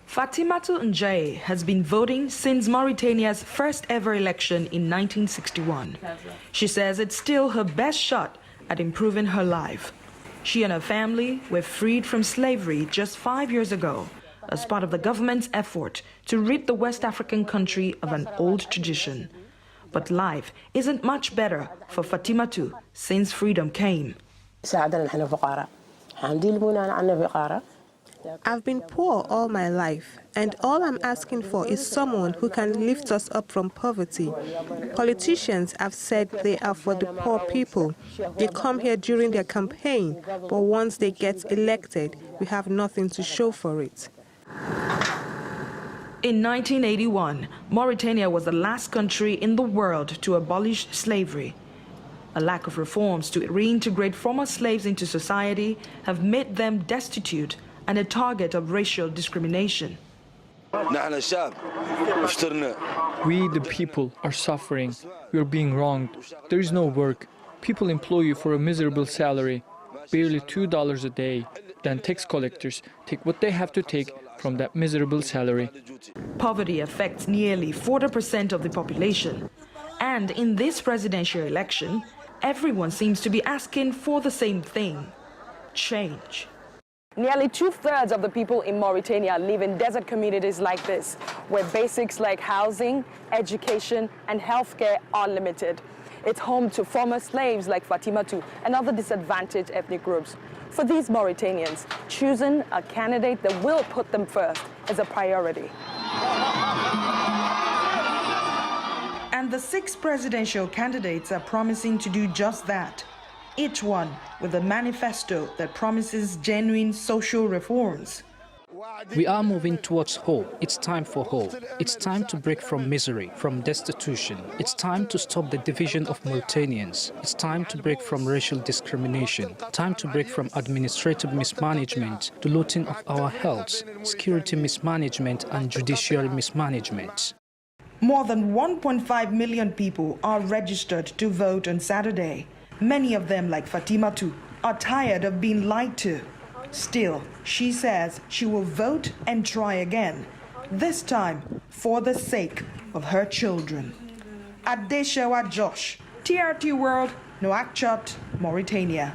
Fatimatu Njai has been voting since Mauritania's first ever election in 1961. She says it's still her best shot at improving her life. She and her family were freed from slavery just 5 years ago as part of the government's effort to rid the West African country of an old tradition. But life isn't much better for Fatimatu since freedom came. I've been poor all my life, and all I'm asking for is someone who can lift us up from poverty. Politicians have said they are for the poor people. They come here during their campaign, but once they get elected, we have nothing to show for it. In 1981, Mauritania was the last country in the world to abolish slavery. A lack of reforms to reintegrate former slaves into society have made them destitute and a target of racial discrimination. We, the people, are suffering. We are being wronged. There is no work. People employ you for a miserable salary, barely $2 a day. Then tax collectors take what they have to take from that miserable salary. Poverty affects nearly 40% of the population. And in this presidential election, everyone seems to be asking for the same thing: change. Nearly 2/3 of the people in Mauritania live in desert communities like this, where basics like housing, education, and healthcare are limited. It's home to former slaves like Fatimatu and other disadvantaged ethnic groups. For these Mauritanians, choosing a candidate that will put them first is a priority. And the 6 presidential candidates are promising to do just that, each one with a manifesto that promises genuine social reforms. We are moving towards hope. It's time for hope. It's time to break from misery, from destitution. It's time to stop the division of Mauritanians. It's time to break from racial discrimination. Time to break from administrative mismanagement, the looting of our health, security mismanagement, and judiciary mismanagement. More than 1.5 million people are registered to vote on Saturday. Many of them, like Fatimatu, are tired of being lied to. Still, she says she will vote and try again, this time for the sake of her children. Adeshewa Josh, TRT World, Nouakchott, Mauritania.